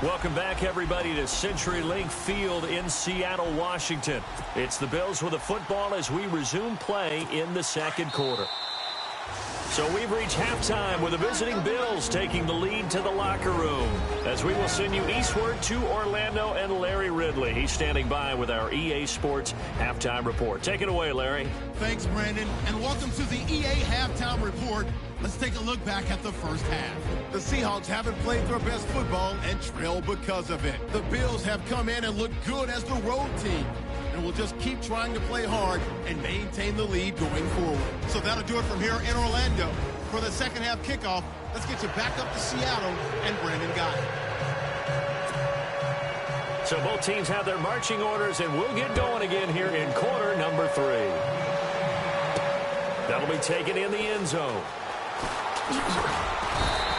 Welcome back, everybody, to CenturyLink Field in Seattle, Washington. It's the Bills with the football as we resume play in the second quarter. So we've reached halftime with the visiting Bills taking the lead to the locker room as we will send you eastward to Orlando and Larry Ridley. He's standing by with our EA Sports Halftime Report. Take it away, Larry. Thanks, Brandon, and welcome to the EA Halftime Report. Let's take a look back at the first half. The Seahawks haven't played their best football and trail because of it. The Bills have come in and looked good as the road team, and we'll just keep trying to play hard and maintain the lead going forward. So that'll do it from here in Orlando. For the second half kickoff, let's get you back up to Seattle and Brandon Guy. So both teams have their marching orders, and we'll get going again here in quarter number 3. That'll be taken in the end zone.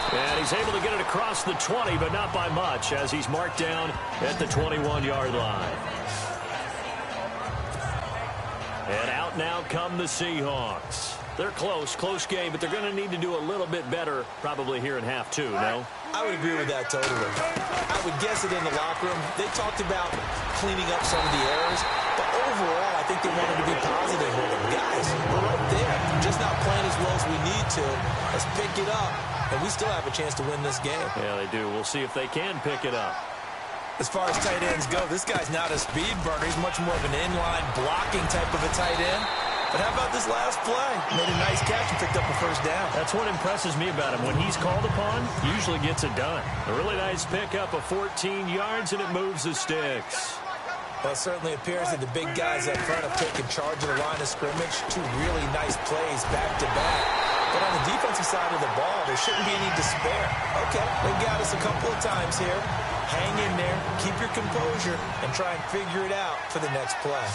And he's able to get it across the 20, but not by much, as he's marked down at the 21-yard line. And out now come the Seahawks. They're close game, but they're going to need to do a little bit better probably here in half 2, no? I would agree with that totally. I would guess it in the locker room. They talked about cleaning up some of the errors, but overall, I think they wanted to be positive with them. Guys, we're right there. Just not playing as well as we need to. Let's pick it up, and we still have a chance to win this game. Yeah, they do. We'll see if they can pick it up. As far as tight ends go, this guy's not a speed burner. He's much more of an inline blocking type of a tight end. But how about this last play? Made a nice catch and picked up a first down. That's what impresses me about him. When he's called upon, he usually gets it done. A really nice pickup of 14 yards, and it moves the sticks. Well, it certainly appears that the big guys up front have taken charge of the line of scrimmage. 2 really nice plays back-to-back. But on the defensive side of the ball, there shouldn't be any despair. Okay, they got us a couple of times here. Hang in there, keep your composure, and try and figure it out for the next play.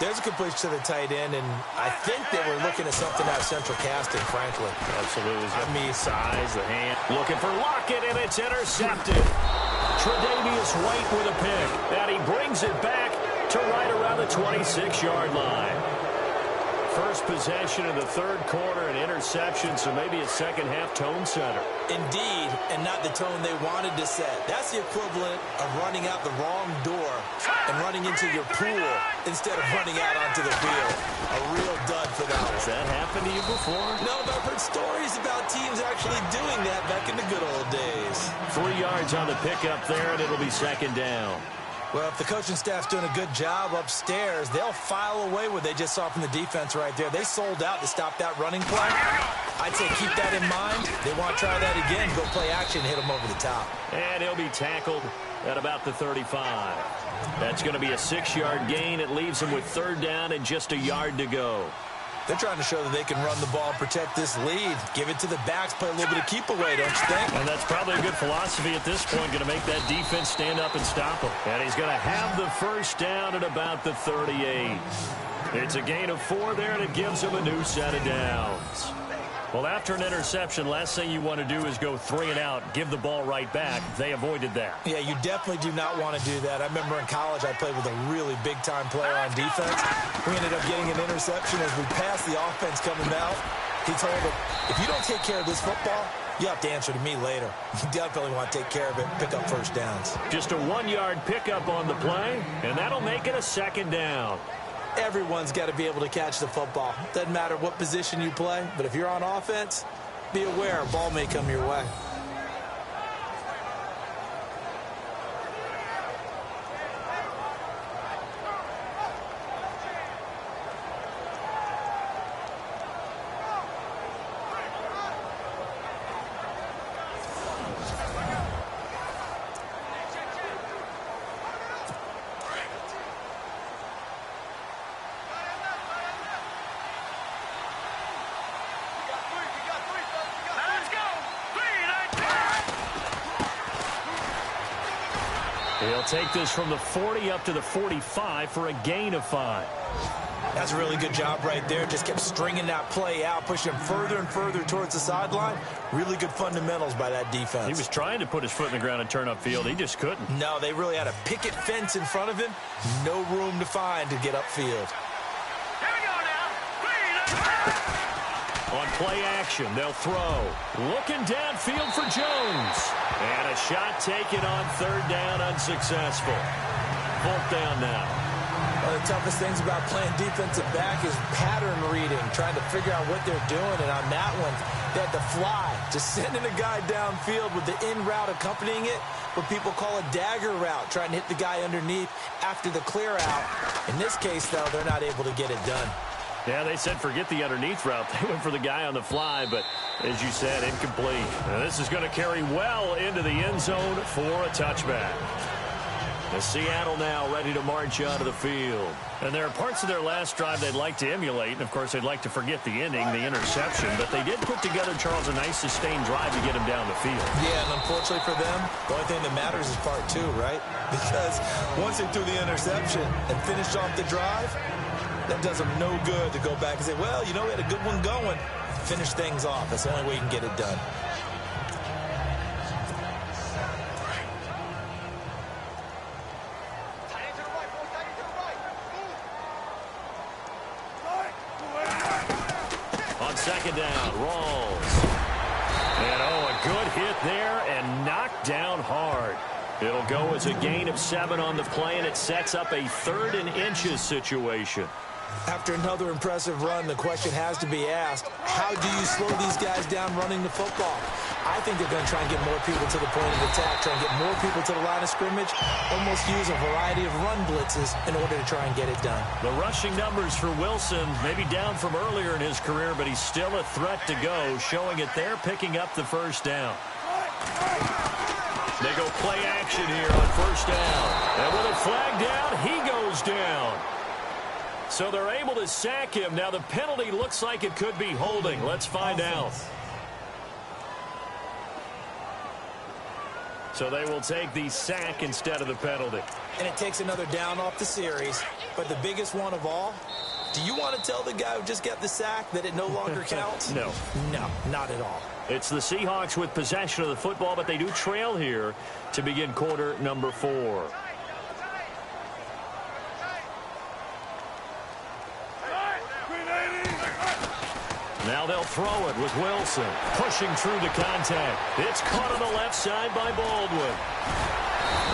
There's a completion to the tight end, and I think they were looking at something out of central casting, frankly. Absolutely. I mean, size, the hand. Looking for Lockett, and it's intercepted. Tre'Davious White with a pick, and he brings it back to right around the 26-yard line. First possession of the third quarter, an interception, so maybe a second-half tone setter. Indeed, and not the tone they wanted to set. That's the equivalent of running out the wrong door and running into your pool instead of running out onto the field. A real dud for that one. Has that happened to you before? No, but I've heard stories about teams actually doing that back in the good old days. 3 yards on the pickup there, and it'll be second down. Well, if the coaching staff's doing a good job upstairs, they'll file away what they just saw from the defense right there. They sold out to stop that running play. I'd say keep that in mind. They want to try that again, go play action, hit them over the top. And he'll be tackled at about the 35. That's going to be a 6-yard gain. It leaves him with third down and just a yard to go. They're trying to show that they can run the ball and protect this lead. Give it to the backs, play a little bit of keep away, don't you think? And that's probably a good philosophy at this point, going to make that defense stand up and stop him. And he's going to have the first down at about the 38. It's a gain of 4 there, and it gives him a new set of downs. Well, after an interception, last thing you want to do is go 3 and out, give the ball right back. They avoided that. Yeah, you definitely do not want to do that. I remember in college I played with a really big-time player on defense. We ended up getting an interception as we passed the offense coming out. He told him, if you don't take care of this football, you have to answer to me later. You definitely want to take care of it, pick up first downs. Just a 1-yard pickup on the play, and that'll make it a second down. Everyone's got to be able to catch the football. Doesn't matter what position you play, but if you're on offense, be aware a ball may come your way. He'll take this from the 40 up to the 45 for a gain of 5. That's a really good job right there. Just kept stringing that play out, pushing him further and further towards the sideline. Really good fundamentals by that defense. He was trying to put his foot in the ground and turn upfield. He just couldn't. No, they really had a picket fence in front of him. No room to find to get upfield. Here we go now. On play action, they'll throw. Looking downfield for Jones. And a shot taken on third down, unsuccessful. Fourth down now. One of the toughest things about playing defensive back is pattern reading, trying to figure out what they're doing. And on that one, they had to fly, just sending a guy downfield with the in route accompanying it, what people call a dagger route, trying to hit the guy underneath after the clear out. In this case, though, they're not able to get it done. Yeah, they said forget the underneath route. They went for the guy on the fly, but as you said, incomplete. Now, this is going to carry well into the end zone for a touchback. The Seattle now ready to march out of the field. And there are parts of their last drive they'd like to emulate. And, of course, they'd like to forget the ending, the interception. But they did put together, Charles, a nice sustained drive to get him down the field. Yeah, and unfortunately for them, the only thing that matters is part two, right? Because once they threw the interception and finished off the drive, that does them no good to go back and say, well, you know, we had a good one going. Finish things off. That's the only way you can get it done. On second down, Rawls. And, a good hit there and knocked down hard. It'll go as a gain of 7 on the play, and it sets up a 3rd and inches situation. After another impressive run, the question has to be asked, how do you slow these guys down running the football? I think they're going to try and get more people to the point of attack, try and get more people to the line of scrimmage, almost use a variety of run blitzes in order to try and get it done. The rushing numbers for Wilson maybe down from earlier in his career, but he's still a threat to go, showing it there, picking up the first down. They go play action here on first down. And with a flag down, he goes down. So they're able to sack him. Now the penalty looks like it could be holding. Let's find out. So they will take the sack instead of the penalty. And it takes another down off the series. But the biggest one of all, do you want to tell the guy who just got the sack that it no longer counts? No. No, not at all. It's the Seahawks with possession of the football, but they do trail here to begin quarter number 4. Now they'll throw it with Wilson, pushing through the contact. It's caught on the left side by Baldwin.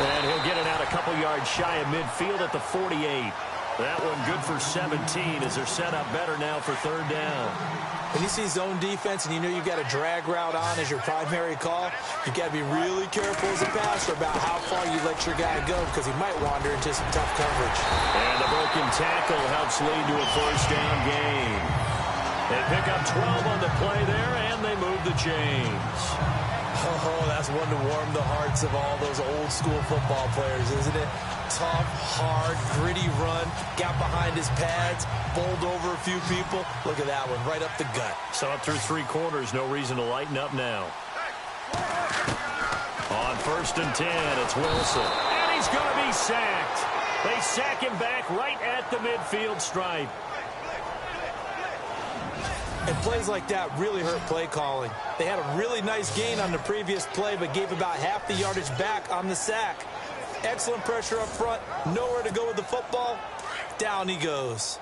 And he'll get it out a couple yards shy of midfield at the 48. That one good for 17 as they're set up better now for third down. When you see zone defense and you know you've got a drag route on as your primary call, you've got to be really careful as a passer about how far you let your guy go because he might wander into some tough coverage. And the broken tackle helps lead to a first down gain. They pick up 12 on the play there, and they move the chains. Oh, that's one to warm the hearts of all those old-school football players, isn't it? Tough, hard, gritty run, got behind his pads, bowled over a few people. Look at that one, right up the gut. So up through 3 quarters, no reason to lighten up now. On first and 10, it's Wilson. And he's going to be sacked. They sack him back right at the midfield stripe. And plays like that really hurt play calling. They had a really nice gain on the previous play, but gave about half the yardage back on the sack. Excellent pressure up front. Nowhere to go with the football. Down he goes.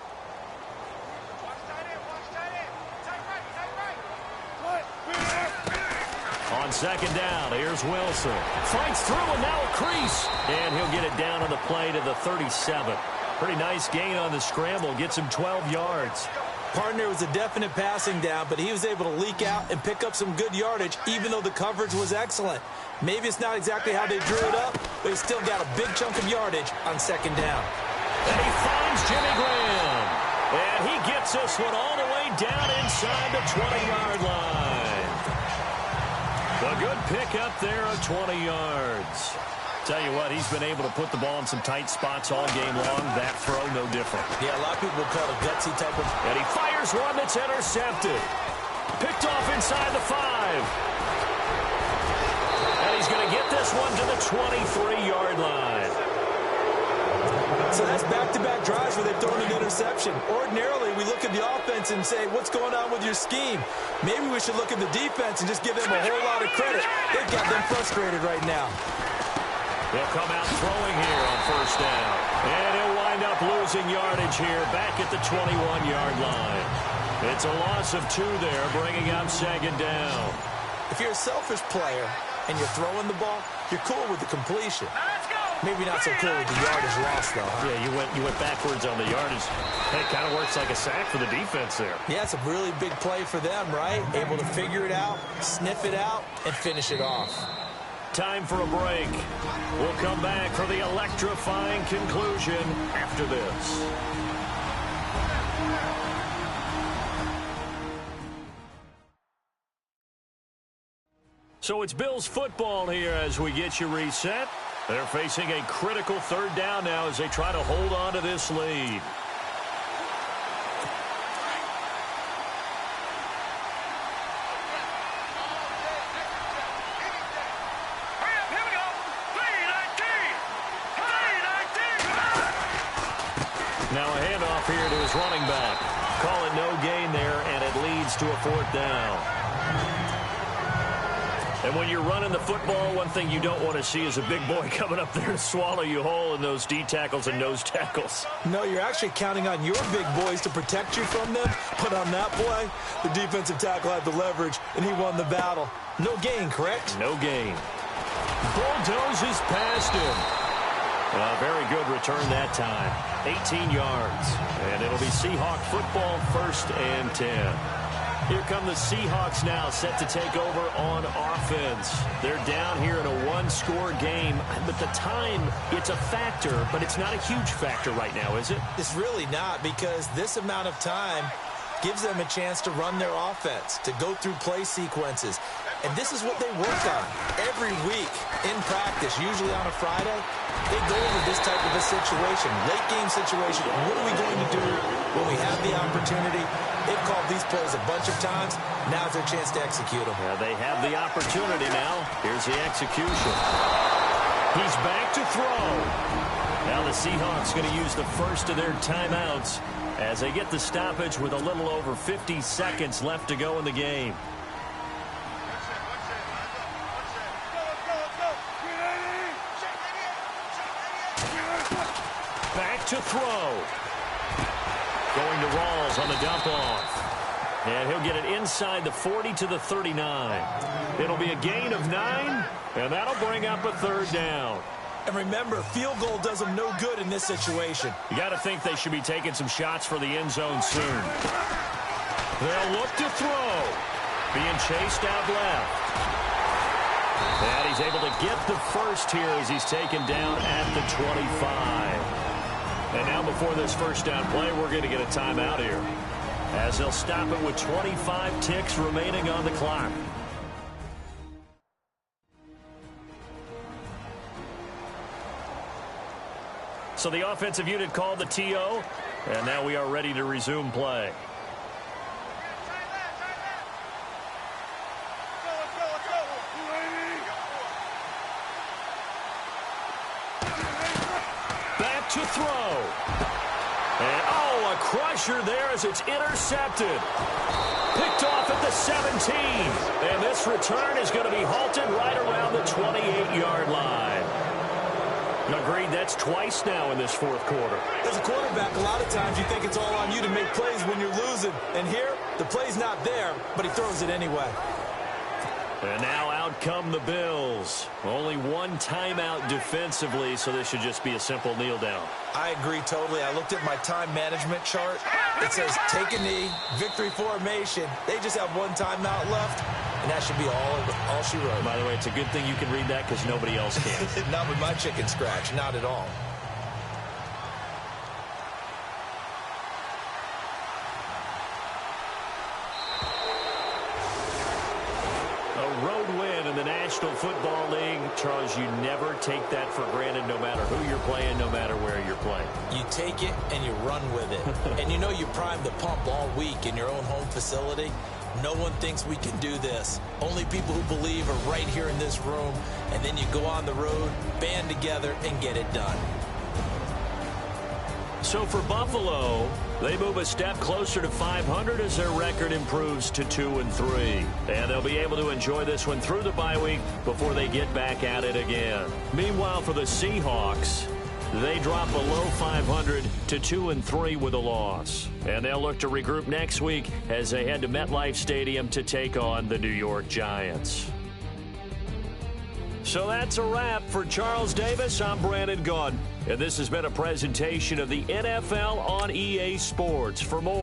On second down, here's Wilson. Fights through and now a crease. And he'll get it down on the play to the 37. Pretty nice gain on the scramble. Gets him 12 yards. Partner was a definite passing down, but he was able to leak out and pick up some good yardage, even though the coverage was excellent. Maybe it's not exactly how they drew it up, but he still got a big chunk of yardage on second down. And he finds Jimmy Graham. And he gets this one all the way down inside the 20-yard line. A good pickup there of 20 yards. Tell you what, he's been able to put the ball in some tight spots all game long. That throw, no different. Yeah, a lot of people call it a gutsy type of... And he fires one that's intercepted. Picked off inside the 5. And he's going to get this one to the 23-yard line. So that's back-to-back drives where they've thrown an interception. Ordinarily, we look at the offense and say, what's going on with your scheme? Maybe we should look at the defense and just give them a whole lot of credit. They've got them frustrated right now. They'll come out throwing here on first down. And he'll wind up losing yardage here back at the 21-yard line. It's a loss of 2 there, bringing up second down. If you're a selfish player and you're throwing the ball, you're cool with the completion. Maybe not so cool with the yardage loss, though. Huh? Yeah, you went backwards on the yardage. It kind of works like a sack for the defense there. Yeah, it's a really big play for them, right? Able to figure it out, sniff it out, and finish it off. Time for a break. We'll come back for the electrifying conclusion after this. So it's Bills football here as we get you reset. They're facing a critical third down now as they try to hold on to this lead. Now a handoff here to his running back. Call it no gain there, and it leads to a 4th down. And when you're running the football, one thing you don't want to see is a big boy coming up there to swallow you whole in those D tackles and nose tackles. No, you're actually counting on your big boys to protect you from them. But on that play, the defensive tackle had the leverage, and he won the battle. No gain, correct? No gain. Bulldozes past him. A very good return that time. 18 yards. And it'll be Seahawk football, 1st and 10. Here come the Seahawks now, set to take over on offense. They're down here in a 1-score game, but the time, it's a factor, but it's not a huge factor right now, is it? It's really not, because this amount of time gives them a chance to run their offense, to go through play sequences. And this is what they work on every week in practice, usually on a Friday. They go over this type of a situation, late game situation. What are we going to do when we have the opportunity? They've called these plays a bunch of times. Now's their chance to execute them. Yeah, they have the opportunity now. Here's the execution. He's back to throw. Now the Seahawks going to use the first of their timeouts as they get the stoppage with a little over 50 seconds left to go in the game. Back to throw. Going to Rawls on the dump off. And he'll get it inside the 40 to the 39. It'll be a gain of 9, and that'll bring up a 3rd down. And remember, field goal does them no good in this situation. You got to think they should be taking some shots for the end zone soon. They'll look to throw. Being chased out left. And he's able to get the first here as he's taken down at the 25. And now before this first down play, we're going to get a timeout here, as they'll stop it with 25 ticks remaining on the clock. So the offensive unit called the TO, and now we are ready to resume play. To throw. And, a crusher there as it's intercepted. Picked off at the 17. And this return is going to be halted right around the 28-yard line. Agreed, that's twice now in this 4th quarter. As a quarterback, a lot of times you think it's all on you to make plays when you're losing. And here, the play's not there, but he throws it anyway. And now out come the Bills. Only one timeout defensively, so this should just be a simple kneel down. I agree totally. I looked at my time management chart. It says take a knee, victory formation. They just have one timeout left, and that should be all she wrote. By the way, it's a good thing you can read that because nobody else can. Not with my chicken scratch, not at all. National Football League, Charles, you never take that for granted no matter who you're playing, no matter where you're playing. You take it and you run with it. And you know you primed the pump all week in your own home facility. No one thinks we can do this. Only people who believe are right here in this room. And then you go on the road, band together, and get it done. So for Buffalo, they move a step closer to 500 as their record improves to 2-3. And they'll be able to enjoy this one through the bye week before they get back at it again. Meanwhile, for the Seahawks, They drop below 500 to 2-3 with a loss. And they'll look to regroup next week as they head to MetLife Stadium to take on the New York Giants. So that's a wrap. For Charles Davis, I'm Brandon Gaudin. And this has been a presentation of the NFL on EA Sports. For more